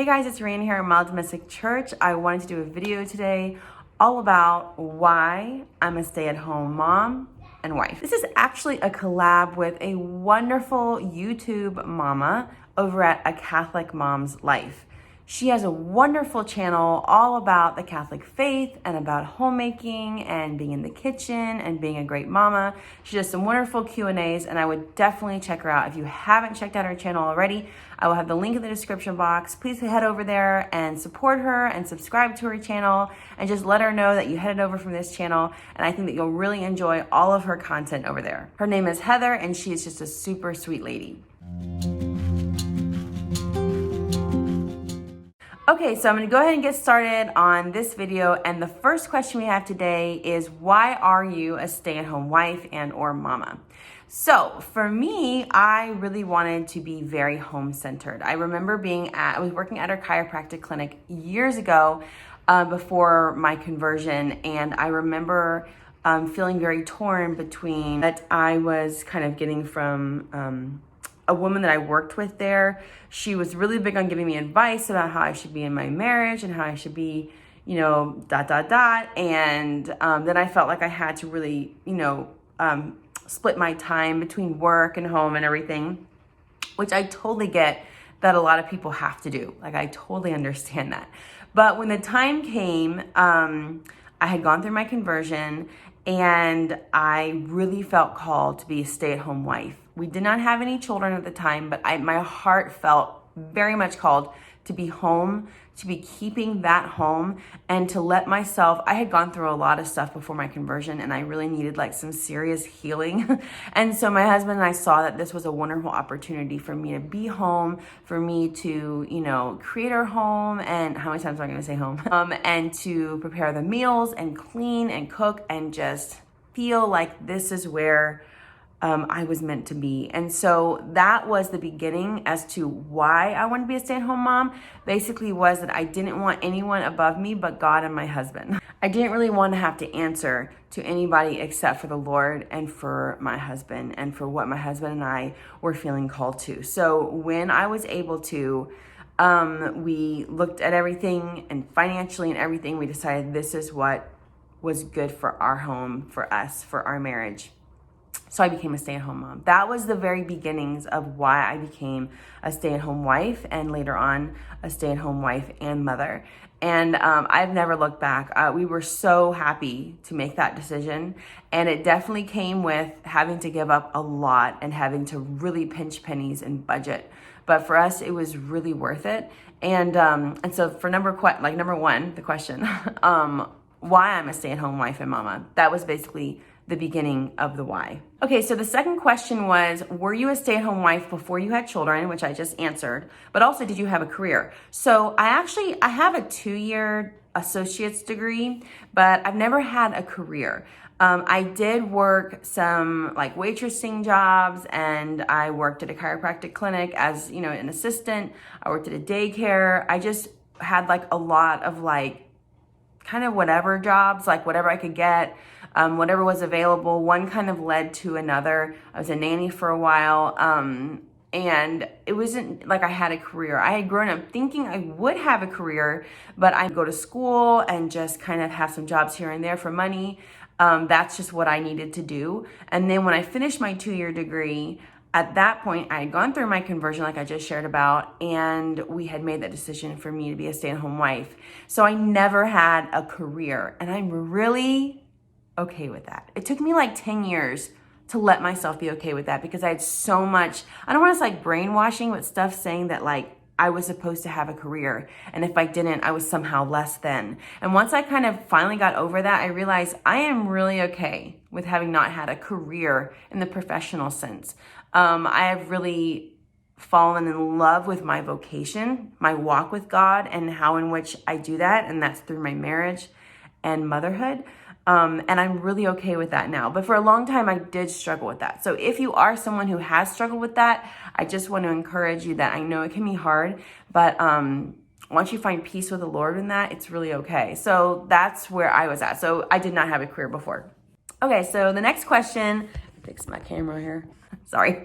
Hey guys, it's Ryan here at Mild Domestic Church. I wanted to do a video today all about why I'm a stay-at-home mom and wife. This is actually a collab with a wonderful YouTube mama over at A Catholic Mom's Life. She has a wonderful channel all about the Catholic faith and about homemaking and being in the kitchen and being a great mama. She does some wonderful Q&As, and I would definitely check her out. If you haven't checked out her channel already, I will have the link in the description box. Please head over there and support her and subscribe to her channel and just let her know that you headed over from this channel, and I think that you'll really enjoy all of her content over there. Her name is Heather, and she is just a super sweet lady. Okay, so I'm gonna go ahead and get started on this video, and the first question we have today is, why are you a stay-at-home wife and or mama? So for me, I really wanted to be very home-centered. I remember I was working at a chiropractic clinic years ago before my conversion, and I remember feeling very torn between that I was kind of getting from a woman that I worked with there. She was really big on giving me advice about how I should be in my marriage and how I should be, And then I felt like I had to really, split my time between work and home and everything, which I totally get that a lot of people have to do. Like, I totally understand that. But when the time came, I had gone through my conversion, and I really felt called to be a stay-at-home wife. We did not have any children at the time, but my heart felt very much called to be home, to be keeping that home, and to let myself, I had gone through a lot of stuff before my conversion, and I really needed like some serious healing. And so my husband and I saw that this was a wonderful opportunity for me to be home, for me to, create our home, and how many times am I gonna say home? And to prepare the meals and clean and cook and just feel like this is where I was meant to be. And so that was the beginning as to why I wanted to be a stay-at-home mom. Basically was that I didn't want anyone above me but God and my husband. I didn't really want to have to answer to anybody except for the Lord and for my husband and for what my husband and I were feeling called to. So when I was able to, we looked at everything, and financially and everything, we decided this is what was good for our home, for us, for our marriage. So I became a stay-at-home mom. That was the very beginnings of why I became a stay-at-home wife, and later on a stay-at-home wife and mother. And I've never looked back. We were so happy to make that decision, and it definitely came with having to give up a lot and having to really pinch pennies and budget. But for us, it was really worth it. And so for number one, the question, why I'm a stay-at-home wife and mama, that was basically the beginning of the why. Okay, so the second question was, were you a stay-at-home wife before you had children, which I just answered, but also did you have a career? So I have a 2-year associate's degree, but I've never had a career. I did work some like waitressing jobs, and I worked at a chiropractic clinic as, an assistant. I worked at a daycare. I just had like a lot of like kind of whatever jobs, like whatever I could get. Whatever was available. One kind of led to another. I was a nanny for a while, and it wasn't like I had a career. I had grown up thinking I would have a career, but I'd go to school and just kind of have some jobs here and there for money. That's just what I needed to do. And then when I finished my 2-year degree, at that point, I had gone through my conversion like I just shared about, and we had made that decision for me to be a stay-at-home wife. So I never had a career, and I'm really okay with that. It took me like 10 years to let myself be okay with that, because I had so much, I don't want to say like brainwashing, but stuff saying that like I was supposed to have a career, and if I didn't, I was somehow less than. And once I kind of finally got over that, I realized I am really okay with having not had a career in the professional sense. I have really fallen in love with my vocation, my walk with God, and how in which I do that, and that's through my marriage and motherhood. And I'm really okay with that now. But for a long time, I did struggle with that. So if you are someone who has struggled with that, I just want to encourage you that I know it can be hard, but once you find peace with the Lord in that, it's really okay. So that's where I was at. So I did not have a career before. Okay, so the next question, fix my camera here. sorry,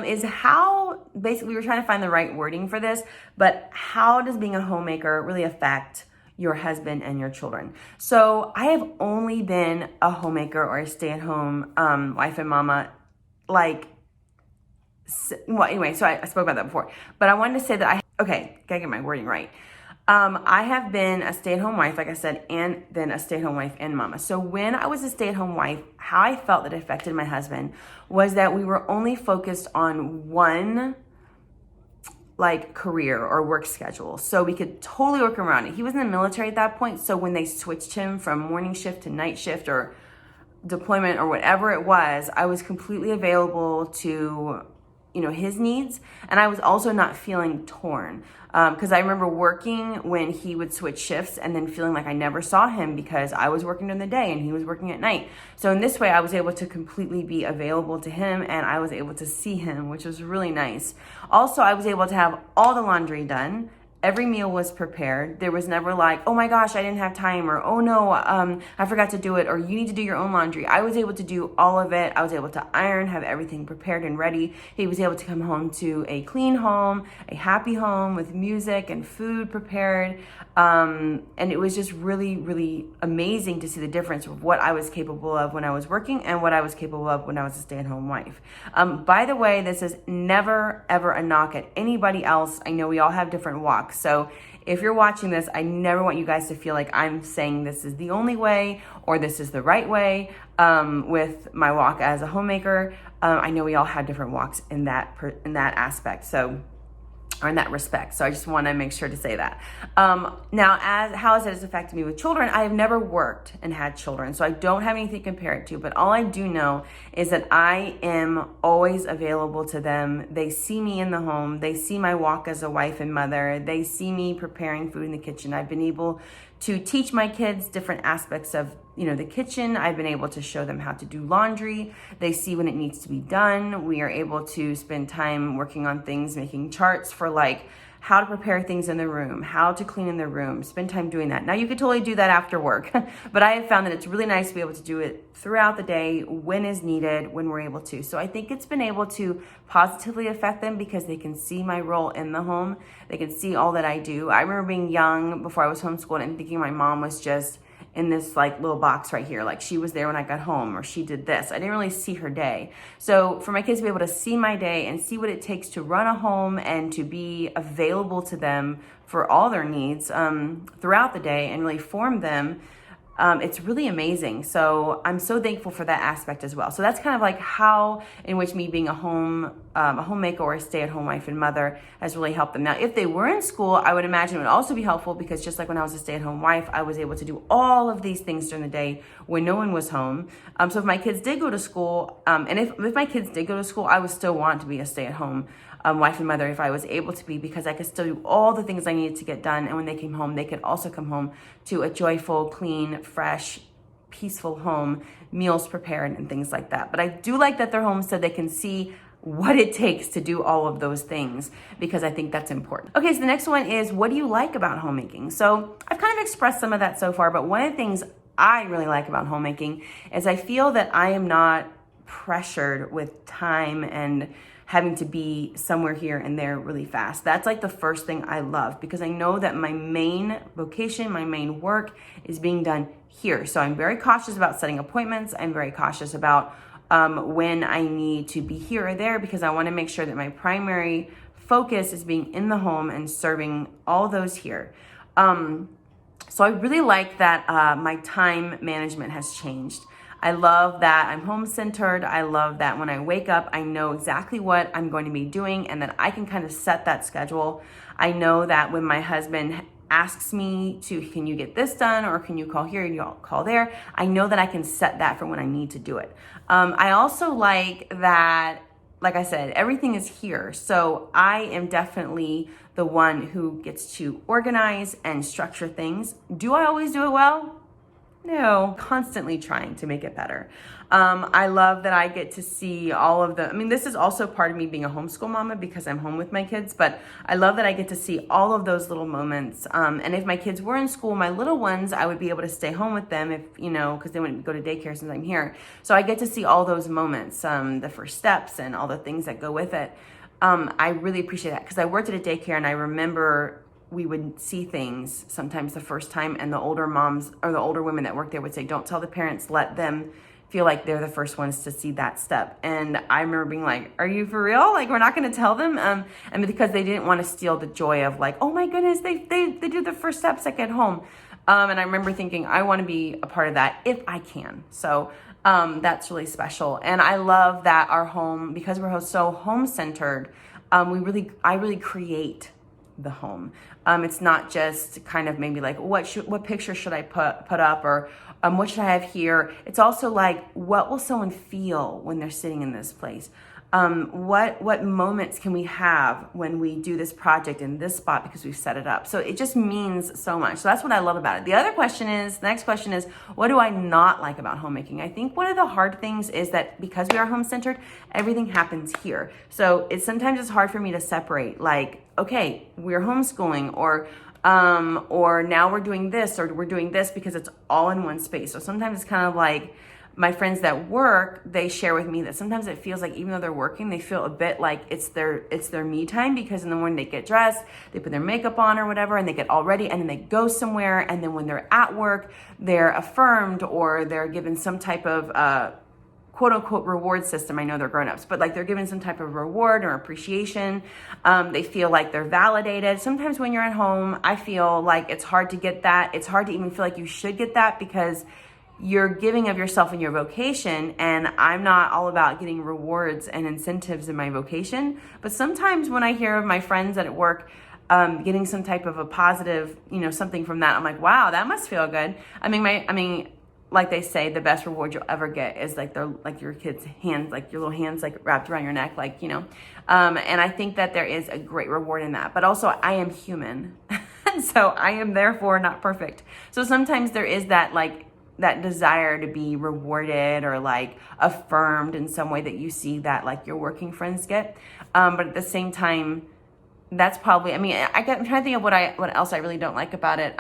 is how, basically we were trying to find the right wording for this, but how does being a homemaker really affect your husband and your children? So I have only been a homemaker or a stay-at-home wife and mama, like, well, anyway, so I spoke about that before, but I wanted to say that okay, gotta get my wording right. I have been a stay-at-home wife, like I said, and then a stay-at-home wife and mama. So when I was a stay-at-home wife, how I felt that it affected my husband was that we were only focused on one like career or work schedule. So we could totally work around it. He was in the military at that point. So when they switched him from morning shift to night shift or deployment or whatever it was, I was completely available to, you know, his needs. And I was also not feeling torn. Because I remember working when he would switch shifts and then feeling like I never saw him because I was working during the day and he was working at night. So in this way, I was able to completely be available to him and I was able to see him, which was really nice. Also, I was able to have all the laundry done. Every meal was prepared. There was never like, oh my gosh, I didn't have time, or oh no, I forgot to do it, or you need to do your own laundry. I was able to do all of it. I was able to iron, have everything prepared and ready. He was able to come home to a clean home, a happy home with music and food prepared. And it was just really, really amazing to see the difference of what I was capable of when I was working and what I was capable of when I was a stay-at-home wife. By the way, this is never, ever a knock at anybody else. I know we all have different walks. So if you're watching this, I never want you guys to feel like I'm saying this is the only way or this is the right way with my walk as a homemaker. I know we all have different walks in that aspect. So, or in that respect. So I just want to make sure to say that. Now, how has it affected me with children? I have never worked and had children, so I don't have anything to compare it to, but all I do know is that I am always available to them. They see me in the home. They see my walk as a wife and mother. They see me preparing food in the kitchen. I've been able to teach my kids different aspects of, you know, the kitchen. I've been able to show them how to do laundry. They see when it needs to be done. We are able to spend time working on things, making charts for like how to prepare things in the room, how to clean in the room, spend time doing that. Now you could totally do that after work, but I have found that it's really nice to be able to do it throughout the day when is needed, when we're able to. So I think it's been able to positively affect them because they can see my role in the home. They can see all that I do. I remember being young before I was homeschooled and thinking my mom was just in this like little box right here. Like she was there when I got home or she did this. I didn't really see her day. So for my kids to be able to see my day and see what it takes to run a home and to be available to them for all their needs throughout the day and really form them, it's really amazing. So I'm so thankful for that aspect as well. So that's kind of like how in which me being a homemaker or a stay-at-home wife and mother has really helped them. Now, if they were in school, I would imagine it would also be helpful because just like when I was a stay-at-home wife, I was able to do all of these things during the day when no one was home. So if my kids did go to school, and if my kids did go to school, I would still want to be a stay-at-home wife and mother if I was able to be, because I could still do all the things I needed to get done. And when they came home, they could also come home to a joyful, clean, fresh, peaceful home, meals prepared and things like that. But I do like that they're home so they can see what it takes to do all of those things, because I think that's important. Okay, so the next one is, what do you like about homemaking? So I've kind of expressed some of that so far, but one of the things I really like about homemaking is I feel that I am not pressured with time and having to be somewhere here and there really fast. That's like the first thing I love, because I know that my main vocation, my main work is being done here. So I'm very cautious about setting appointments. I'm very cautious about when I need to be here or there, because I want to make sure that my primary focus is being in the home and serving all those here. So I really like that my time management has changed. I love that I'm home-centered. I love that when I wake up, I know exactly what I'm going to be doing and that I can kind of set that schedule. I know that when my husband asks me to, can you get this done, or can you call here and you'll call there, I know that I can set that for when I need to do it. I also like that, like I said, everything is here. So I am definitely the one who gets to organize and structure things. Do I always do it well? No, constantly trying to make it better. I love that I get to see all of this is also part of me being a homeschool mama because I'm home with my kids, but I love that I get to see all of those little moments. And if my kids were in school, my little ones, I would be able to stay home with them if, because they wouldn't go to daycare since I'm here. So I get to see all those moments, the first steps and all the things that go with it. I really appreciate that because I worked at a daycare and I remember we would see things sometimes the first time, and the older moms or the older women that worked there would say, don't tell the parents, let them feel like they're the first ones to see that step. And I remember being like, are you for real? Like, we're not going to tell them? And because they didn't want to steal the joy of like, oh my goodness, they do the first steps like at home. And I remember thinking, I want to be a part of that if I can. So that's really special. And I love that our home, because we're so home-centered, I really create the home. It's not just kind of maybe like what picture should I put up, or what should I have here. It's also like, what will someone feel when they're sitting in this place? What moments can we have when we do this project in this spot because we've set it up? So it just means so much. So that's what I love about it. The next question is, what do I not like about homemaking? I think one of the hard things is that because we are home-centered, everything happens here. So sometimes it's hard for me to separate, like, okay, we're homeschooling, or now we're doing this, or we're doing this because it's all in one space. So sometimes it's kind of like, my friends that work, they share with me that sometimes it feels like even though they're working, they feel a bit like it's their me time, because in the morning they get dressed, they put their makeup on or whatever, and they get all ready, and then they go somewhere, and then when they're at work, they're affirmed or they're given some type of quote unquote reward system. I know they're grown-ups, but like they're given some type of reward or appreciation. They feel like they're validated. Sometimes when you're at home, I feel like it's hard to get that. It's hard to even feel like you should get that because you're giving of yourself in your vocation, and I'm not all about getting rewards and incentives in my vocation. But sometimes when I hear of my friends at work getting some type of a positive, something from that, I'm like, wow, that must feel good. Like they say, the best reward you'll ever get is like your kids' hands, like your little hands, like wrapped around your neck, and I think that there is a great reward in that. But also, I am human, and so I am therefore not perfect. So sometimes there is that desire to be rewarded or like affirmed in some way that you see that like your working friends get. But at the same time, that's probably, I'm trying to think of what else I really don't like about it.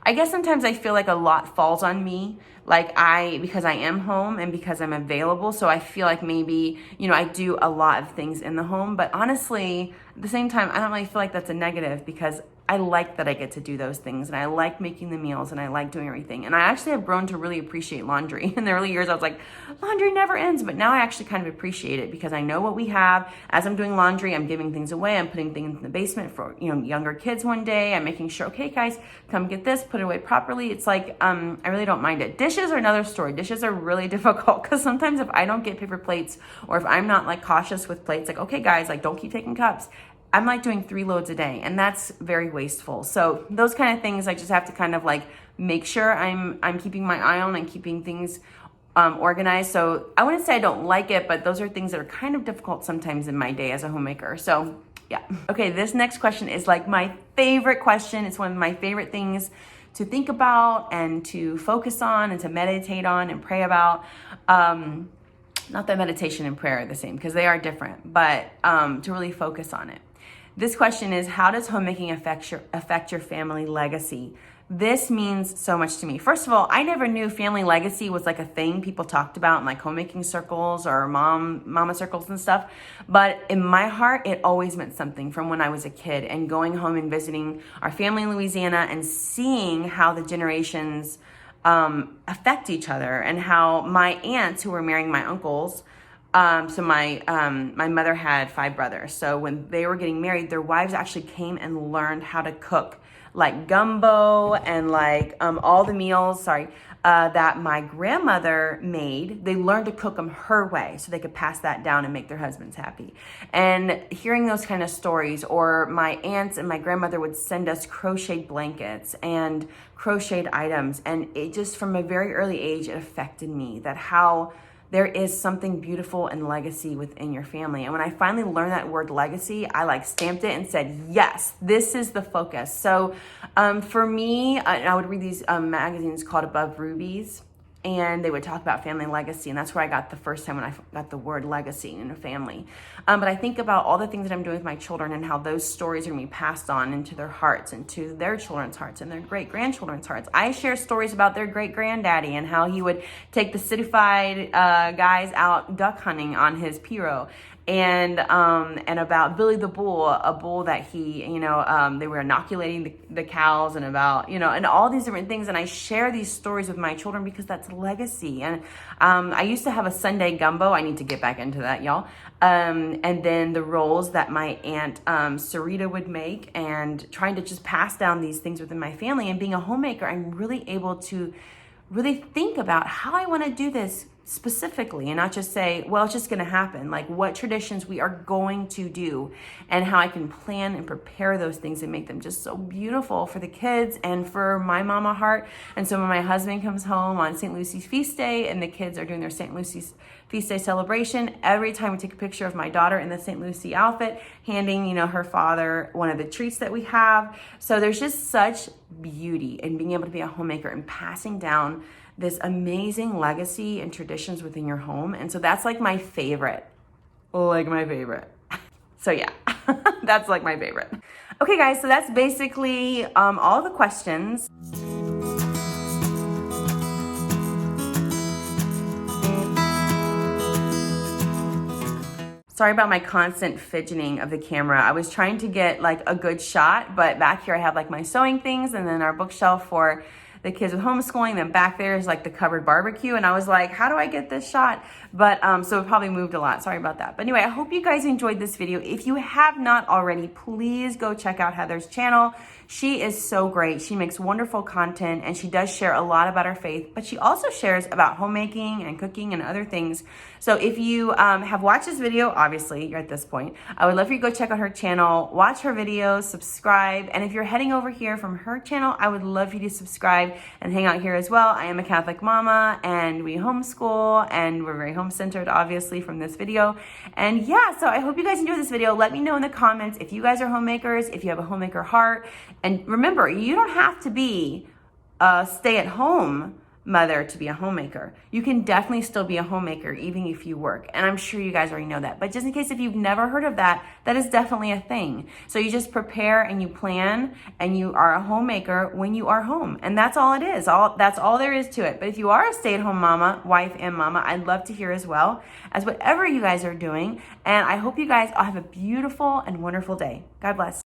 I guess sometimes I feel like a lot falls on me, because I am home and because I'm available. So I feel like maybe, I do a lot of things in the home, but honestly, at the same time, I don't really feel like that's a negative, because I like that I get to do those things, and I like making the meals, and I like doing everything. And I actually have grown to really appreciate laundry. In the early years, I was like, laundry never ends, but now I actually kind of appreciate it because I know what we have. As I'm doing laundry, I'm giving things away. I'm putting things in the basement for, younger kids one day. I'm making sure, okay, guys, come get this, put it away properly. It's like, I really don't mind it. Dishes are another story. Dishes are really difficult because sometimes if I don't get paper plates, or if I'm not like cautious with plates, like, okay, guys, like don't keep taking cups, I'm like doing 3 loads a day, and that's very wasteful. So those kind of things, I just have to kind of like make sure I'm keeping my eye on and keeping things organized. So I wouldn't say I don't like it, but those are things that are kind of difficult sometimes in my day as a homemaker. So yeah. Okay, this next question is like my favorite question. It's one of my favorite things to think about and to focus on and to meditate on and pray about. Not that meditation and prayer are the same, because they are different, but to really focus on it. This question is, how does homemaking affect your family legacy? This means so much to me. First of all, I never knew family legacy was like a thing people talked about in like homemaking circles or mama circles and stuff. But in my heart, it always meant something from when I was a kid, and going home and visiting our family in Louisiana and seeing how the generations affect each other, and how my aunts who were marrying my uncles, so my mother had 5 brothers. So when they were getting married, their wives actually came and learned how to cook like gumbo and like all the meals, that my grandmother made. They learned to cook them her way so they could pass that down and make their husbands happy. And hearing those kind of stories, or my aunts and my grandmother would send us crocheted blankets and crocheted items. And it just, from a very early age, it affected me, that how there is something beautiful and legacy within your family. And when I finally learned that word legacy, I like stamped it and said, yes, this is the focus. So for me, I would read these magazines called Above Rubies, and they would talk about family legacy. And that's where I got the first time when I got the word legacy in a family. But I think about all the things that I'm doing with my children and how those stories are gonna be passed on into their hearts, into their children's hearts and their great-grandchildren's hearts. I share stories about their great-granddaddy and how he would take the citified guys out duck hunting on his Piro. And about Billy the Bull, a bull that he, they were inoculating the cows, and about, and all these different things. And I share these stories with my children because that's legacy. And I used to have a Sunday gumbo. I need to get back into that, y'all. And then the rolls that my aunt Sarita would make, and trying to just pass down these things within my family. And being a homemaker, I'm really able to really think about how I want to do this specifically, and not just say, well, it's just going to happen. Like what traditions we are going to do, and how I can plan and prepare those things and make them just so beautiful for the kids and for my mama heart. And so when my husband comes home on St. Lucy's feast day and the kids are doing their St. Lucy's feast day celebration, every time we take a picture of my daughter in the St. Lucy outfit, handing, her father one of the treats that we have. So there's just such beauty in being able to be a homemaker and passing down this amazing legacy and traditions within your home. And so that's like my favorite. So yeah, that's like my favorite. Okay guys, so that's basically all the questions. Sorry about my constant fidgeting of the camera. I was trying to get like a good shot, but back here I have like my sewing things, and then our bookshelf for the kids with homeschooling. Then back there is like the covered barbecue. And I was like, how do I get this shot? But so it probably moved a lot. Sorry about that. But anyway, I hope you guys enjoyed this video. If you have not already, please go check out Heather's channel. She is so great. She makes wonderful content, and she does share a lot about her faith, but she also shares about homemaking and cooking and other things. So if you have watched this video, obviously you're at this point, I would love for you to go check out her channel, watch her videos, subscribe. And if you're heading over here from her channel, I would love for you to subscribe and hang out here as well. I am a Catholic mama, and we homeschool, and we're very home-centered, obviously, from this video. And yeah, so I hope you guys enjoyed this video. Let me know in the comments if you guys are homemakers, if you have a homemaker heart. And remember, you don't have to be a stay-at-home mother to be a homemaker. You can definitely still be a homemaker even if you work. And I'm sure you guys already know that. But just in case if you've never heard of that, that is definitely a thing. So you just prepare and you plan, and you are a homemaker when you are home. And that's all it is. That's all there is to it. But if you are a stay-at-home mama, wife and mama, I'd love to hear as well as whatever you guys are doing. And I hope you guys all have a beautiful and wonderful day. God bless.